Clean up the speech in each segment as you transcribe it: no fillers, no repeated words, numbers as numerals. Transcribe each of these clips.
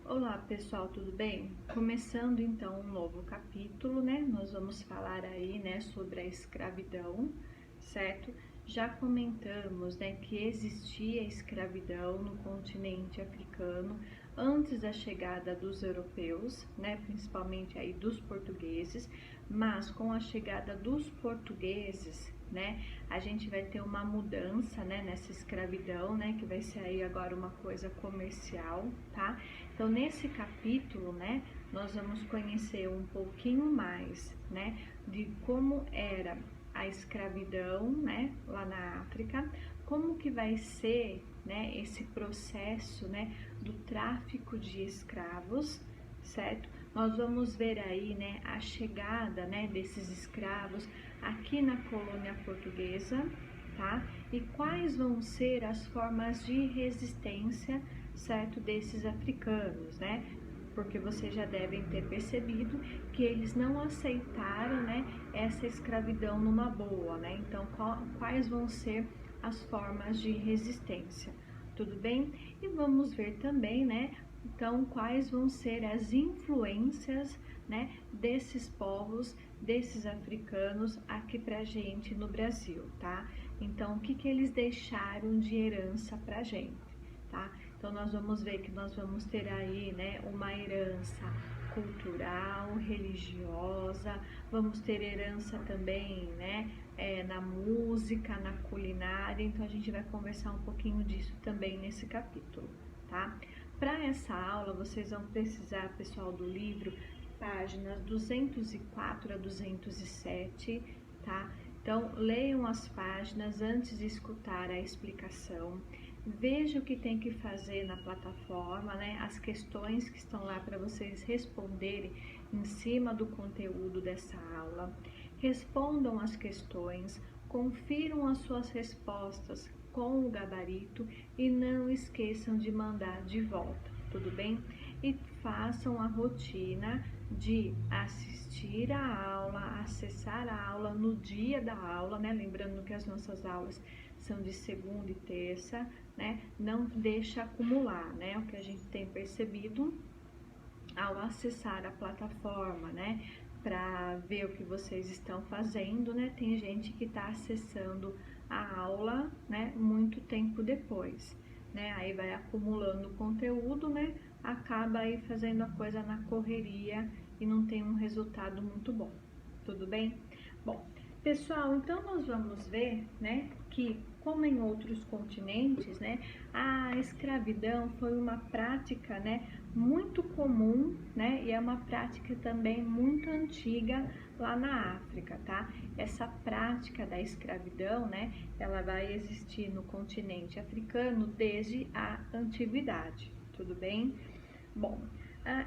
Olá pessoal, tudo bem? Começando então um novo capítulo, né? Nós vamos falar aí, né, sobre a escravidão, certo? Já comentamos, né, que existia escravidão no continente africano antes da chegada dos europeus, né, principalmente aí dos portugueses, mas com a chegada dos portugueses, né, a gente vai ter uma mudança, né, nessa escravidão, né, que vai ser aí agora uma coisa comercial, tá? Então, nesse capítulo, né, nós vamos conhecer um pouquinho mais, né, de como era a escravidão, né, lá na África, como que vai ser, né, esse processo, né, do tráfico de escravos, certo? Nós vamos ver aí, né, a chegada, né, desses escravos aqui na colônia portuguesa, tá? E quais vão ser as formas de resistência, certo, desses africanos, né? Porque vocês já devem ter percebido que eles não aceitaram, né, essa escravidão numa boa, né? Então, quais vão ser as formas de resistência? Tudo bem? E vamos ver também, né, então, quais vão ser as influências, né, desses povos, desses africanos aqui pra gente no Brasil, tá? Então, o que que eles deixaram de herança pra gente, tá? Então, nós vamos ver que nós vamos ter aí, né, uma herança cultural, religiosa, vamos ter herança também, né, na música, na culinária. Então, a gente vai conversar um pouquinho disso também nesse capítulo, tá? Para essa aula, vocês vão precisar, pessoal, do livro, páginas 204 a 207, tá? Então, leiam as páginas antes de escutar a explicação. Veja o que tem que fazer na plataforma, né? As questões que estão lá para vocês responderem em cima do conteúdo dessa aula. Respondam as questões, confiram as suas respostas com o gabarito e não esqueçam de mandar de volta, tudo bem? E façam a rotina de assistir a aula, acessar a aula no dia da aula, né? Lembrando que as nossas aulas são de segunda e terça, né? Não deixa acumular, né? O que a gente tem percebido ao acessar a plataforma, né? Para ver o que vocês estão fazendo, né? Tem gente que está acessando a aula, né? Muito tempo depois, né? Aí vai acumulando conteúdo, né? Acaba aí fazendo a coisa na correria e não tem um resultado muito bom. Tudo bem? Bom, pessoal, então nós vamos ver, né, que como em outros continentes, né, a escravidão foi uma prática, né, muito comum, né, e é uma prática também muito antiga lá na África, tá? Essa prática da escravidão, né, ela vai existir no continente africano desde a antiguidade, tudo bem? Bom,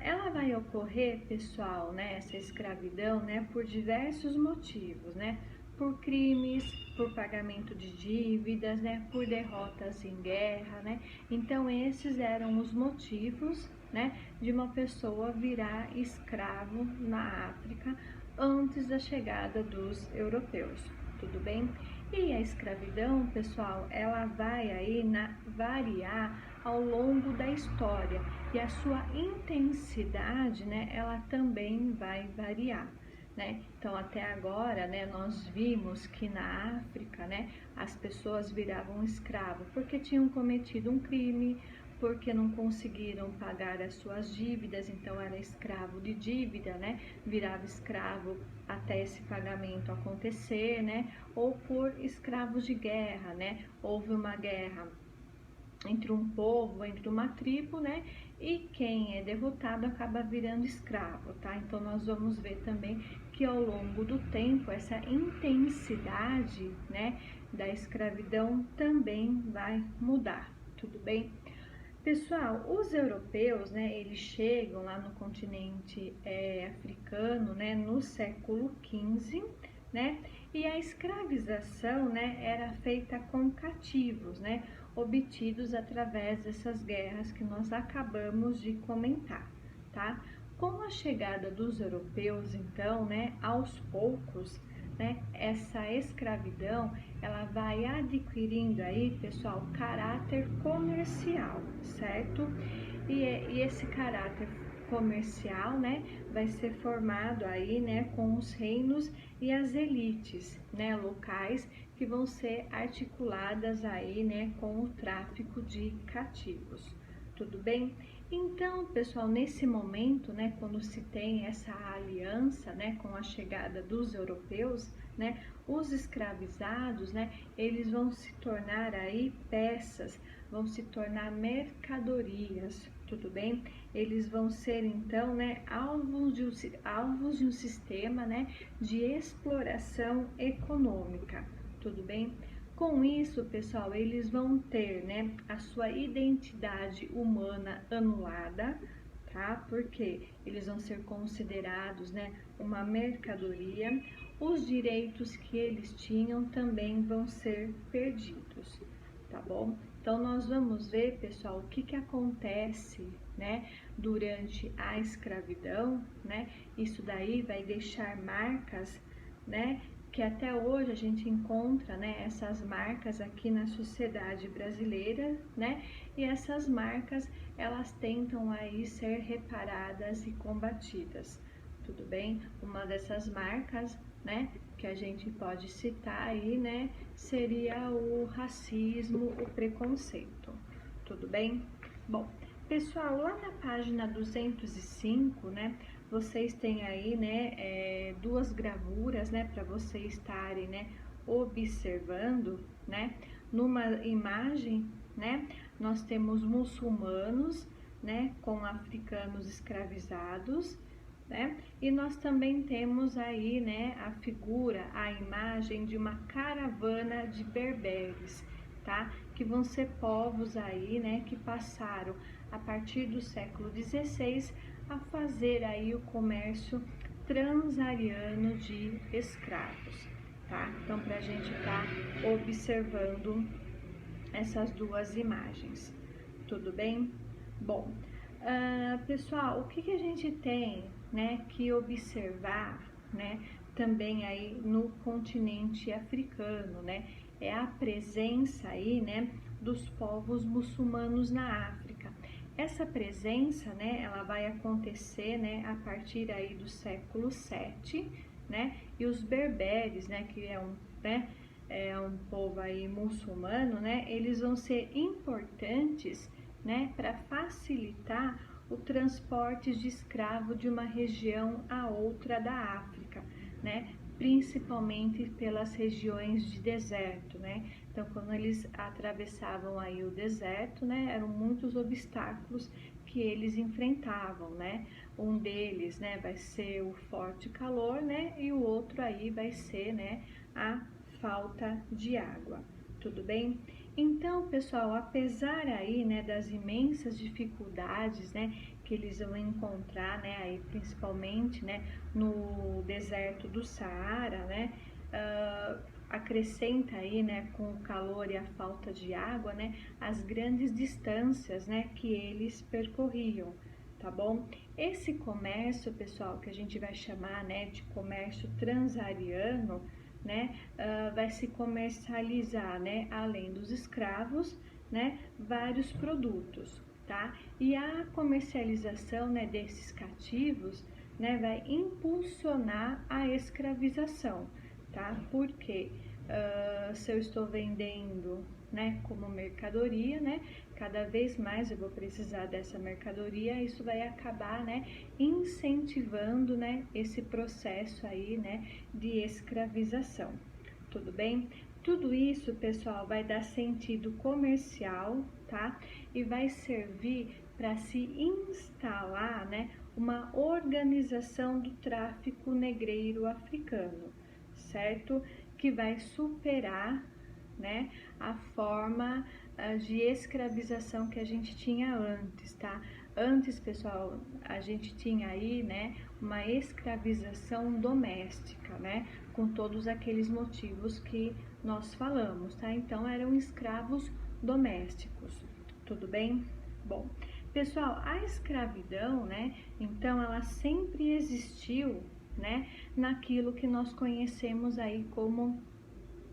ela vai ocorrer, pessoal, né, essa escravidão, né, por diversos motivos, né, por crimes, por pagamento de dívidas, né, por derrotas em guerra, né, então esses eram os motivos, né, de uma pessoa virar escravo na África antes da chegada dos europeus, tudo bem? E a escravidão, pessoal, ela vai aí variar ao longo da história e a sua intensidade, né, ela também vai variar, né? Então, até agora, né, nós vimos que na África, né, as pessoas viravam escravo porque tinham cometido um crime, porque não conseguiram pagar as suas dívidas, então era escravo de dívida, né? Virava escravo até esse pagamento acontecer, né? Ou por escravos de guerra, né? Houve uma guerra entre um povo, entre uma tribo, né? E quem é derrotado acaba virando escravo, tá? Então nós vamos ver também que ao longo do tempo essa intensidade, né, da escravidão também vai mudar, tudo bem? Pessoal, os europeus, né, eles chegam lá no continente africano, né, no século XV, né, e a escravização, né, era feita com cativos, né, obtidos através dessas guerras que nós acabamos de comentar, tá? Com a chegada dos europeus, então, né, aos poucos, né, essa escravidão, ela vai adquirindo aí, pessoal, caráter comercial, certo? e esse caráter comercial, né, vai ser formado aí, né, com os reinos e as elites, né, locais que vão ser articuladas aí, né, com o tráfico de cativos. Tudo bem? Então, pessoal, nesse momento, né, quando se tem essa aliança, né, com a chegada dos europeus, né, os escravizados, né, eles vão se tornar aí peças, vão se tornar mercadorias, tudo bem? Eles vão ser então, né, alvos de um sistema, né, de exploração econômica, tudo bem? Com isso, pessoal, eles vão ter, né, a sua identidade humana anulada, tá? Porque eles vão ser considerados, né, uma mercadoria. Os direitos que eles tinham também vão ser perdidos, tá bom? Então, nós vamos ver, pessoal, o que acontece, né, durante a escravidão, né? Isso daí vai deixar marcas, né, que até hoje a gente encontra, né, essas marcas aqui na sociedade brasileira, né? E essas marcas, elas tentam aí ser reparadas e combatidas, tudo bem? Uma dessas marcas, né, que a gente pode citar aí, né, seria o racismo, o preconceito, tudo bem? Bom, pessoal, lá na página 205, né, vocês têm aí, né, duas gravuras, né, para vocês estarem, né, observando, né, numa imagem, né, nós temos muçulmanos, né, com africanos escravizados, né, e nós também temos aí, né, a figura, a imagem de uma caravana de berberes, tá, que vão ser povos aí, né, que passaram a partir do século XVI a fazer aí o comércio transariano de escravos, tá? Então, para a gente estar observando essas duas imagens, tudo bem? Bom, pessoal, o que a gente tem, né, que observar, né, também aí no continente africano, né, é a presença aí, né, dos povos muçulmanos na África. Essa presença, né, ela vai acontecer, né, a partir aí do século VII, né, e os berberes, né, que é um povo aí muçulmano, né, eles vão ser importantes, né, para facilitar o transporte de escravo de uma região a outra da África, né, principalmente pelas regiões de deserto, né. Então, quando eles atravessavam aí o deserto, né, eram muitos obstáculos que eles enfrentavam, né. Um deles, né, vai ser o forte calor, né, e o outro aí vai ser, né, a falta de água, tudo bem? Então, pessoal, apesar aí, né, das imensas dificuldades, né, que eles vão encontrar, né, aí principalmente, né, no deserto do Saara, né, acrescenta aí, né, com o calor e a falta de água, né, as grandes distâncias, né, que eles percorriam, tá bom? Esse comércio, pessoal, que a gente vai chamar, né, de comércio transariano, né, vai se comercializar, né, além dos escravos, né, vários produtos, tá? E a comercialização, né, desses cativos, né, vai impulsionar a escravização, tá? Porque se eu estou vendendo, né, como mercadoria, né, cada vez mais eu vou precisar dessa mercadoria, isso vai acabar, né, incentivando, né, esse processo aí, né, de escravização, tudo bem? Tudo isso, pessoal, vai dar sentido comercial, tá? E vai servir para se instalar, né, uma organização do tráfico negreiro africano, certo? Que vai superar, né, a forma de escravização que a gente tinha antes, tá? Antes, pessoal, a gente tinha aí, né, uma escravização doméstica, né, com todos aqueles motivos que nós falamos, tá? Então, eram escravos domésticos, tudo bem? Bom, pessoal, a escravidão, né, então ela sempre existiu, né, naquilo que nós conhecemos aí como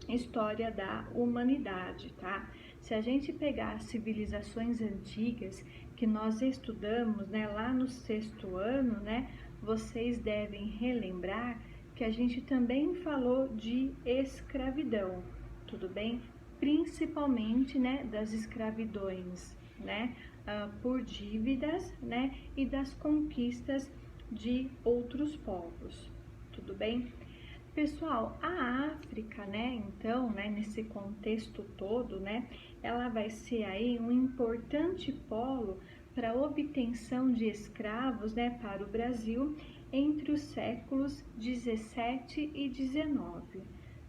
história da humanidade, tá? Se a gente pegar as civilizações antigas que nós estudamos, né, lá no 6º ano, né, vocês devem relembrar que a gente também falou de escravidão, tudo bem? Principalmente, né, das escravidões, né, por dívidas, né, e das conquistas de outros povos, tudo bem? Pessoal, a África, né, então, né, nesse contexto todo, né, ela vai ser aí um importante polo para a obtenção de escravos, né, para o Brasil entre os séculos 17 e 19.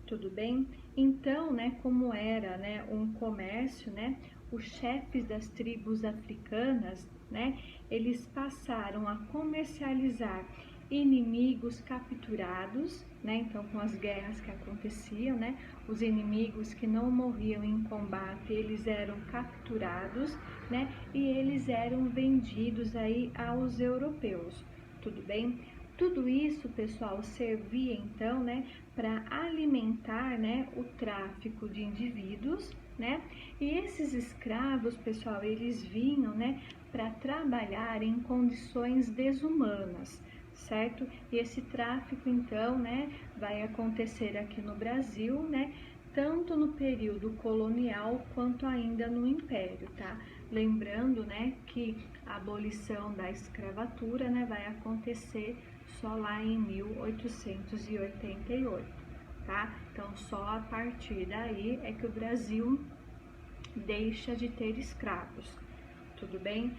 Tudo bem? Então, né, como era, né, um comércio, né, os chefes das tribos africanas, né, eles passaram a comercializar inimigos capturados, né, então com as guerras que aconteciam, né, os inimigos que não morriam em combate, eles eram capturados, né, e eles eram vendidos aí aos europeus, tudo bem? Tudo isso, pessoal, servia então, né, para alimentar, né, o tráfico de indivíduos, né? E esses escravos, pessoal, eles vinham, né, para trabalhar em condições desumanas, certo? E esse tráfico, então, né, vai acontecer aqui no Brasil, né, tanto no período colonial quanto ainda no Império, tá? Lembrando, né, que a abolição da escravatura, né, vai acontecer só lá em 1888, tá? Então, só a partir daí é que o Brasil deixa de ter escravos, tudo bem?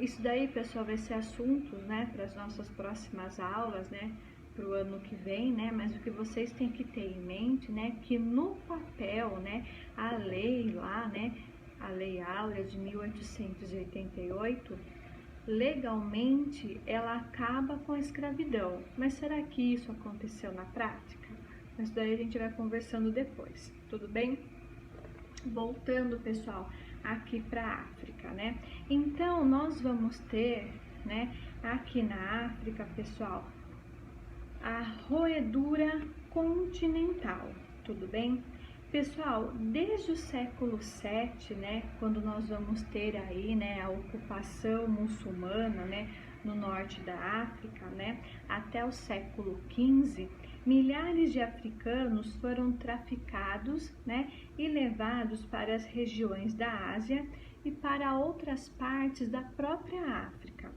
Isso daí, pessoal, vai ser assuntos, né, para as nossas próximas aulas, né, para o ano que vem, né, mas o que vocês têm que ter em mente, né, que no papel, né, a lei lá, né, a Lei Áurea de 1888, legalmente ela acaba com a escravidão, mas será que isso aconteceu na prática? Isso daí a gente vai conversando depois, tudo bem? Voltando, pessoal, aqui para a África, né? Então, nós vamos ter, né, aqui na África, pessoal, a roedura continental, tudo bem? Pessoal, desde o século VII, né, quando nós vamos ter aí, né, a ocupação muçulmana, né, no norte da África, né, até o século XV, milhares de africanos foram traficados, né, e levados para as regiões da Ásia e para outras partes da própria África,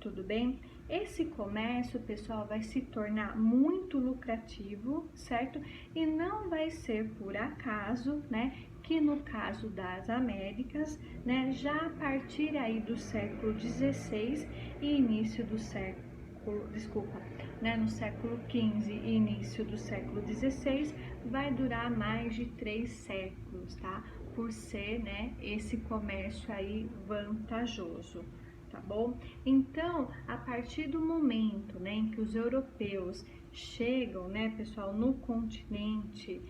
tudo bem? Esse comércio, pessoal, vai se tornar muito lucrativo, certo? E não vai ser por acaso, né, que no caso das Américas, né, já a partir aí do século XVI e início do século, né, no século XV e início do século XVI, vai durar mais de 3 séculos, tá? Por ser, né, esse comércio aí vantajoso. Tá bom? Então, a partir do momento, né, em que os europeus chegam, né, pessoal, no continente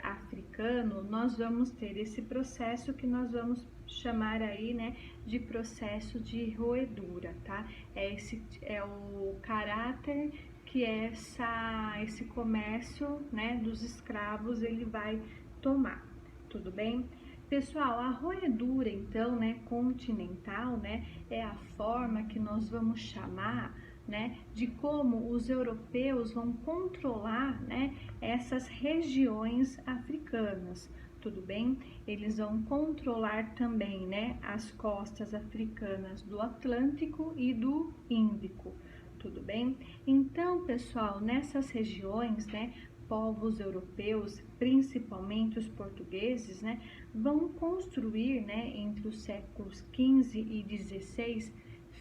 africano, nós vamos ter esse processo que nós vamos chamar aí, né, de processo de roedura, tá? É o caráter que esse comércio, né, dos escravos ele vai tomar, tudo bem? Pessoal, a roedura, então, né, continental, né, é a forma que nós vamos chamar, né, de como os europeus vão controlar, né, essas regiões africanas, tudo bem? Eles vão controlar também, né, as costas africanas do Atlântico e do Índico, tudo bem? Então, pessoal, nessas regiões, né, povos europeus, principalmente os portugueses, né, vão construir, né, entre os séculos XV e XVI,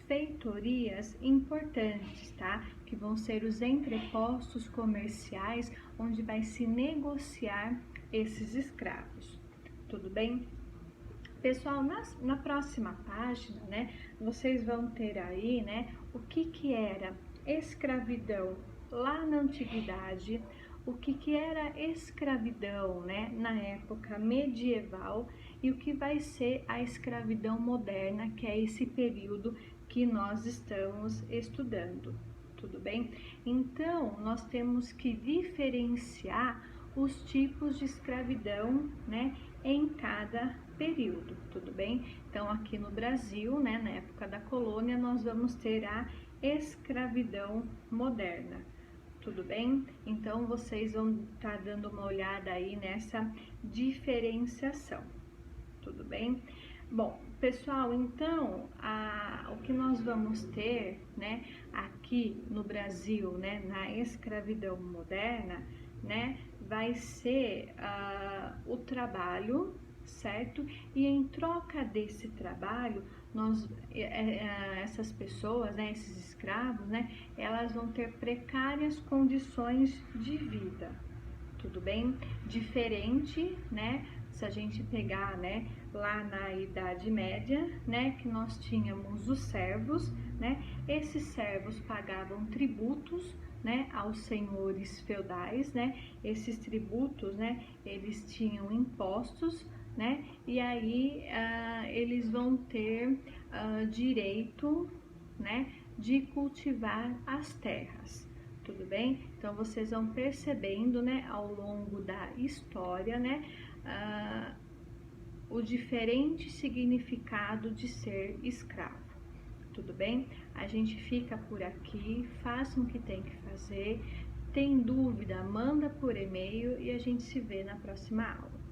feitorias importantes, tá? Que vão ser os entrepostos comerciais onde vai se negociar esses escravos. Tudo bem? Pessoal, na próxima página, né, vocês vão ter aí, né, o que era escravidão lá na antiguidade, o que era escravidão, né, na época medieval e o que vai ser a escravidão moderna, que é esse período que nós estamos estudando, tudo bem? Então, nós temos que diferenciar os tipos de escravidão, né, em cada período, tudo bem? Então, aqui no Brasil, né, na época da colônia, nós vamos ter a escravidão moderna, tudo bem? Então, vocês vão estar dando uma olhada aí nessa diferenciação, tudo bem? Bom, pessoal, então, o que nós vamos ter, né, aqui no Brasil, né, na escravidão moderna, né, vai ser o trabalho, certo? E em troca desse trabalho, essas pessoas, né, esses escravos, né, elas vão ter precárias condições de vida, tudo bem? Diferente, né, se a gente pegar, né, lá na Idade Média, né, que nós tínhamos os servos, né, esses servos pagavam tributos, né, aos senhores feudais, né, esses tributos, né, eles tinham impostos, né, e aí eles vão ter direito, né, de cultivar as terras. Tudo bem? Então, vocês vão percebendo, né, ao longo da história, né, o diferente significado de ser escravo. Tudo bem? A gente fica por aqui, façam o que tem que fazer. Tem dúvida, manda por e-mail e a gente se vê na próxima aula.